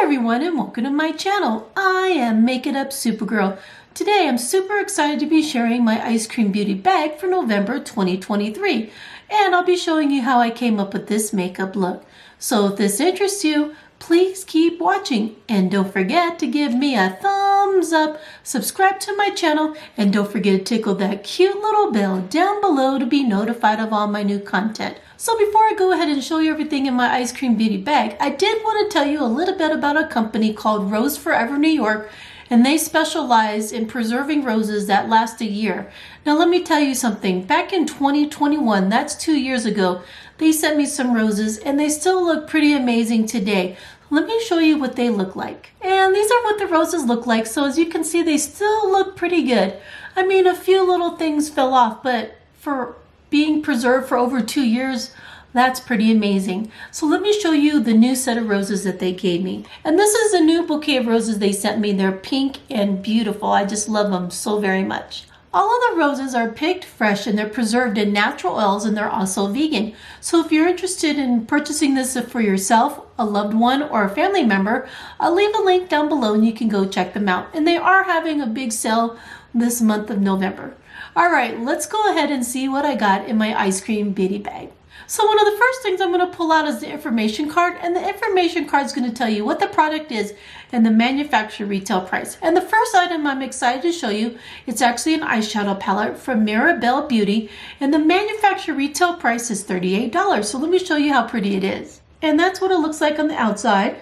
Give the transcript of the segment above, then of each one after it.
everyone and welcome to my channel. I am Make It Up Supergirl. Today I'm super excited to be sharing my Ice Cream Beauty bag for November 2023. And I'll be showing you how I came up with this makeup look. So if this interests you, please keep watching. And don't forget to give me a thumbs up, subscribe to my channel, and don't forget to tickle that cute little bell down below to be notified of all my new content. So before I go ahead and show you everything in my Ice Cream Beauty bag, I did want to tell you a little bit about a company called Rose Forever New York, and they specialize in preserving roses that last a year. Now let me tell you something, back in 2021, that's 2 years ago, they sent me some roses and they still look pretty amazing today. Let me show you what they look like. And these are what the roses look like, so as you can see, they still look pretty good. I mean, a few little things fell off, but for being preserved for over 2 years, that's pretty amazing. So let me show you the new set of roses that they gave me. And this is a new bouquet of roses they sent me. They're pink and beautiful. I just love them so very much. All of the roses are picked fresh and they're preserved in natural oils, and they're also vegan. So if you're interested in purchasing this for yourself, a loved one, or a family member, I'll leave a link down below and you can go check them out. And they are having a big sale this month of November. All right, let's go ahead and see what I got in my Ice Cream Beauty bag. So one of the first things I'm going to pull out is the information card, and the information card is going to tell you what the product is and the manufacturer retail price. And the first item I'm excited to show you, it's actually an eyeshadow palette from Mirabelle Beauty, and the manufacturer retail price is $38. So let me show you how pretty it is. And that's what it looks like on the outside.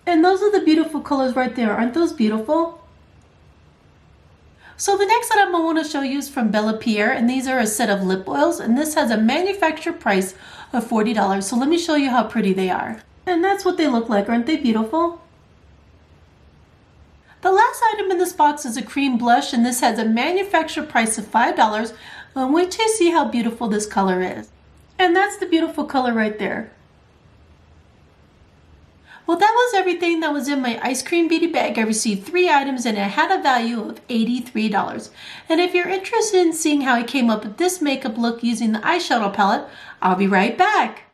And those are the beautiful colors right there. Aren't those beautiful? So the next item I want to show you is from Bella Pierre, and these are a set of lip oils, and this has a manufacturer price of $40. So let me show you how pretty they are. And that's what they look like. Aren't they beautiful? The last item in this box is a cream blush, and this has a manufacturer price of $5. Wait till you see how beautiful this color is. And that's the beautiful color right there. Well, that was everything that was in my Ice Cream Beauty bag. I received 3 items and it had a value of $83. And if you're interested in seeing how I came up with this makeup look using the eyeshadow palette, I'll be right back.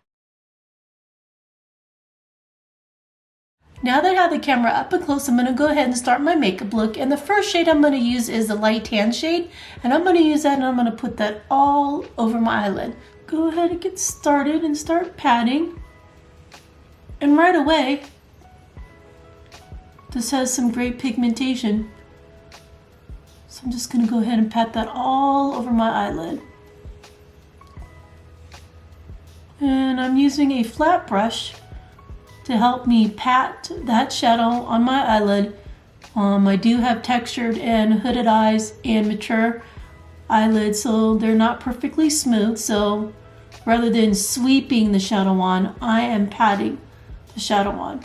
Now that I have the camera up and close, I'm going to go ahead and start my makeup look. And the first shade I'm going to use is the light tan shade. And I'm going to use that and I'm going to put that all over my eyelid. Go ahead and get started and start patting. And right away, this has some great pigmentation. So I'm just going to go ahead and pat that all over my eyelid. And I'm using a flat brush to help me pat that shadow on my eyelid. I do have textured and hooded eyes and mature eyelids, so they're not perfectly smooth. So rather than sweeping the shadow on, I am patting the shadow on.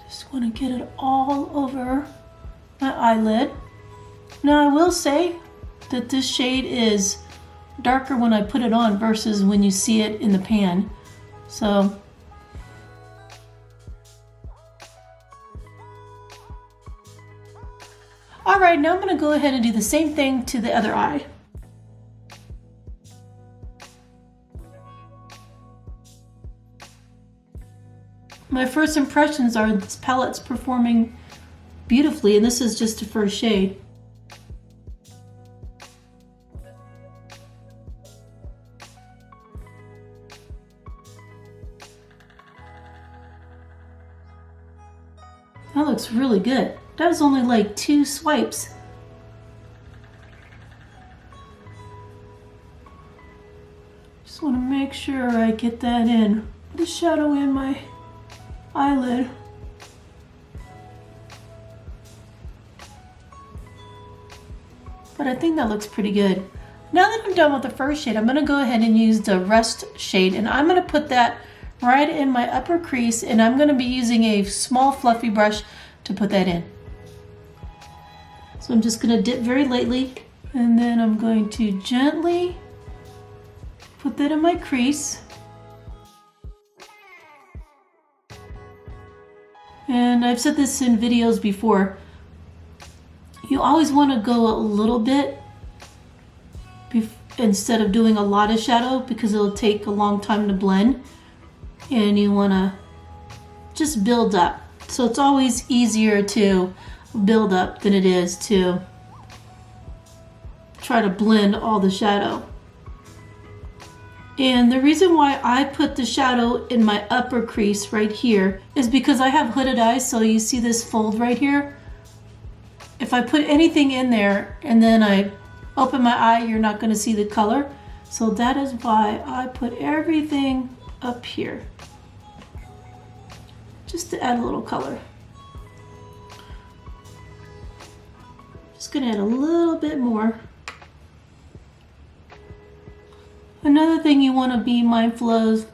Just want to get it all over my eyelid. Now I will say that this shade is darker when I put it on versus when you see it in the pan. So all right, now I'm going to go ahead and do the same thing to the other eye. My first impressions are this palette's performing beautifully, and this is just the first shade. That looks really good. That was only like 2 swipes. Just want to make sure I get that in. The shadow in my eyelid. But I think that looks pretty good. Now that I'm done with the first shade, I'm going to go ahead and use the Rust shade, and I'm going to put that right in my upper crease, and I'm going to be using a small fluffy brush to put that in. So I'm just going to dip very lightly, and then I'm going to gently put that in my crease. And I've said this in videos before, You always want to go a little bit instead of doing a lot of shadow because it'll take a long time to blend, and you want to just build up. So it's always easier to build up than it is to try to blend all the shadow. And the reason why I put the shadow in my upper crease right here is because I have hooded eyes, so you see this fold right here. If I put anything in there and then I open my eye, you're not going to see the color. So that is why I put everything up here, just to add a little color. Just going to add a little bit more. Another thing you want to be mindful of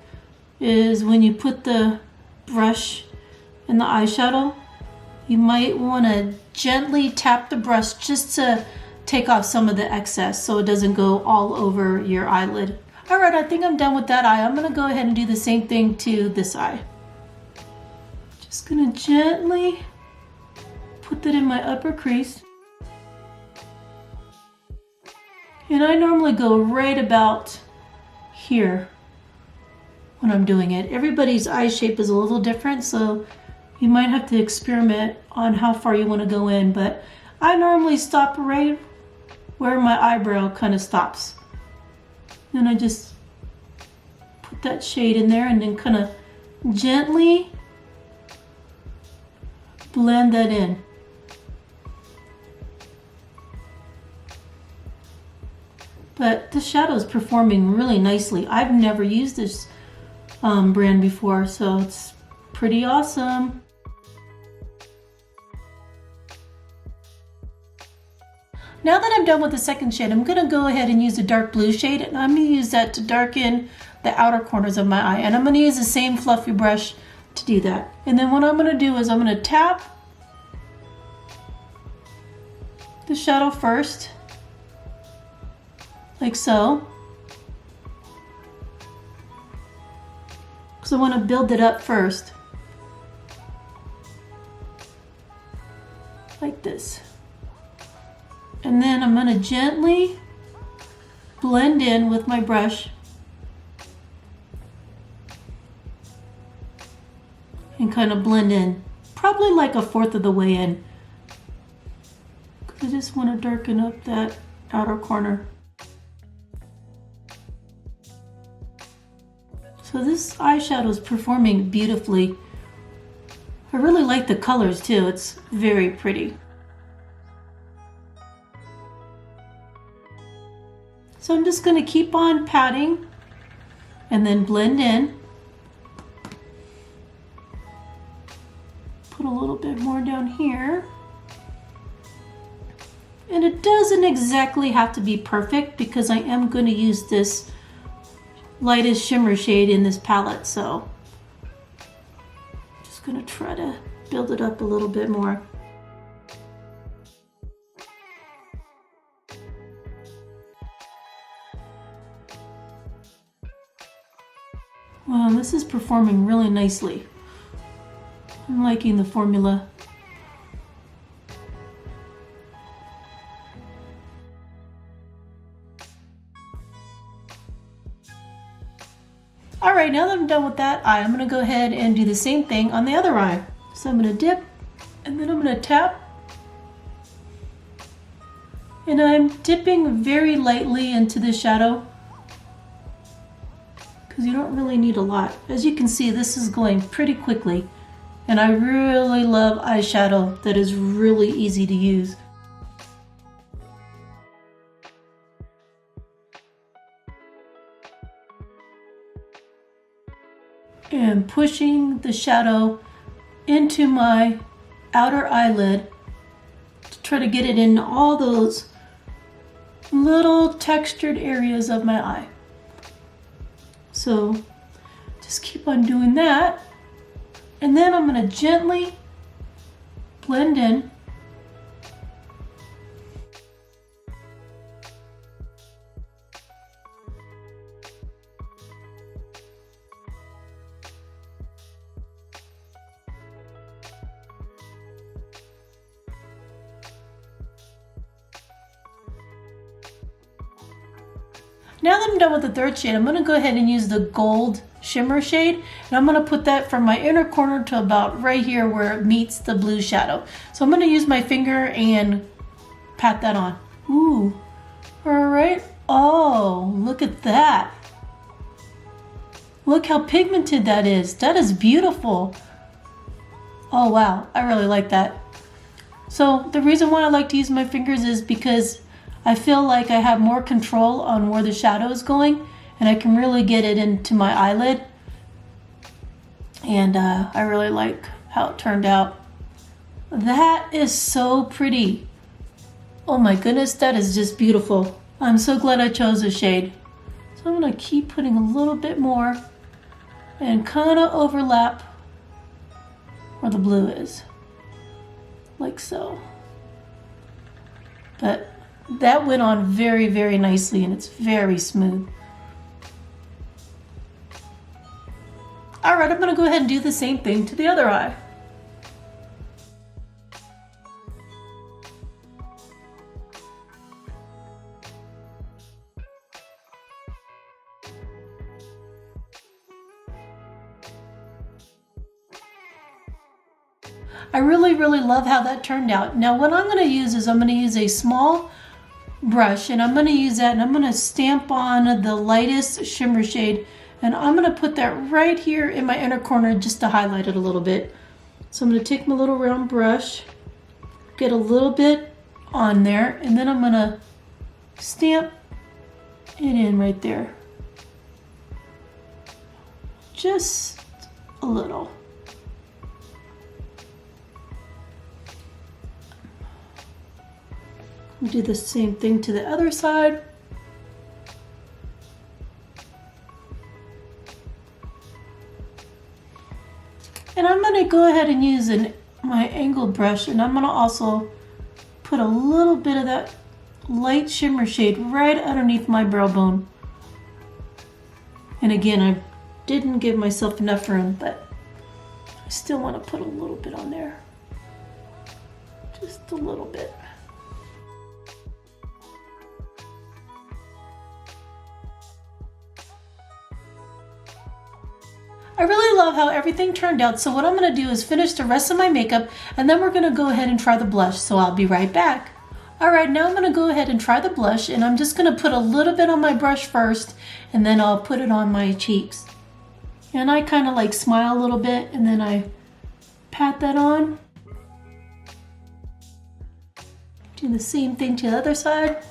is when you put the brush in the eyeshadow, you might want to gently tap the brush just to take off some of the excess so it doesn't go all over your eyelid. All right, I think I'm done with that eye. I'm going to go ahead and do the same thing to this eye. Just going to gently put that in my upper crease. And I normally go right about here when I'm doing it. Everybody's eye shape is a little different, so you might have to experiment on how far you want to go in, but I normally stop right where my eyebrow kind of stops. Then I just put that shade in there and then kind of gently blend that in. But the shadow is performing really nicely. I've never used this brand before, so it's pretty awesome. Now that I'm done with the second shade, I'm going to go ahead and use a dark blue shade, and I'm going to use that to darken the outer corners of my eye. And I'm going to use the same fluffy brush to do that. And then what I'm going to do is I'm going to tap the shadow first, like so, because I want to build it up first, like this. And then I'm going to gently blend in with my brush and kind of blend in, probably like 1/4 of the way in, because I just want to darken up that outer corner. So this eyeshadow is performing beautifully. I really like the colors too. It's very pretty. So I'm just going to keep on patting and then blend in. Put a little bit more down here. And it doesn't exactly have to be perfect because I am going to use this lightest shimmer shade in this palette, so just going to try to build it up a little bit more. Wow, this is performing really nicely. I'm liking the formula. All right, now that I'm done with that eye, I'm gonna go ahead and do the same thing on the other eye. So I'm gonna dip, and then I'm gonna tap. And I'm dipping very lightly into the shadow, because you don't really need a lot. As you can see, this is going pretty quickly, and I really love eyeshadow that is really easy to use. And pushing the shadow into my outer eyelid to try to get it in all those little textured areas of my eye. So just keep on doing that, and then I'm going to gently blend in. Now that I'm done with the third shade, I'm going to go ahead and use the gold shimmer shade, and I'm going to put that from my inner corner to about right here where it meets the blue shadow. So I'm going to use my finger and pat that on. Ooh, all right. Oh, look at that. Look how pigmented that is. That is beautiful. Oh wow, I really like that. So the reason why I like to use my fingers is because I feel like I have more control on where the shadow is going, and I can really get it into my eyelid. And I really like how it turned out. That is so pretty. Oh my goodness, that is just beautiful. I'm so glad I chose this shade. So I'm gonna keep putting a little bit more and kind of overlap where the blue is, like so. But that went on very, very nicely, and it's very smooth. All right, I'm gonna go ahead and do the same thing to the other eye. I really, really love how that turned out. Now what I'm gonna use is I'm gonna use a small brush, and I'm gonna use that, and I'm gonna stamp on the lightest shimmer shade, and I'm gonna put that right here in my inner corner just to highlight it a little bit. So I'm gonna take my little round brush, get a little bit on there, and then I'm gonna stamp it in right there. Just a little. Do the same thing to the other side. And I'm going to go ahead and use my angled brush, and I'm going to also put a little bit of that light shimmer shade right underneath my brow bone. And again, I didn't give myself enough room, but I still want to put a little bit on there. Just a little bit. I really love how everything turned out, so what I'm going to do is finish the rest of my makeup, and then we're going to go ahead and try the blush, so I'll be right back. Alright, now I'm going to go ahead and try the blush, and I'm just going to put a little bit on my brush first, and then I'll put it on my cheeks. And I kind of like smile a little bit, and then I pat that on. Do the same thing to the other side.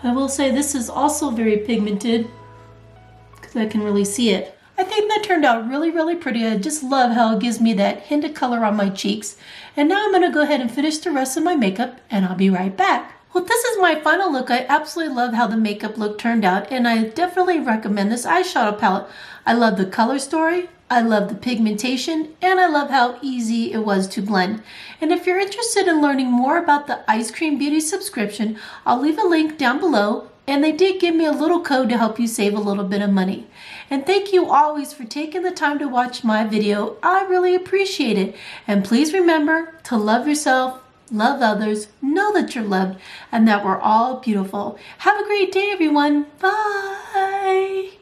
I will say this is also very pigmented because I can really see it. I think that turned out really, really pretty. I just love how it gives me that hint of color on my cheeks. And now I'm going to go ahead and finish the rest of my makeup, and I'll be right back. Well, this is my final look. I absolutely love how the makeup look turned out, and I definitely recommend this eyeshadow palette. I love the color story, I love the pigmentation, and I love how easy it was to blend. And if you're interested in learning more about the Ice Cream Beauty subscription, I'll leave a link down below, and they did give me a little code to help you save a little bit of money. And thank you always for taking the time to watch my video. I really appreciate it. And please remember to love yourself, love others, know that you're loved, and that we're all beautiful. Have a great day, everyone. Bye.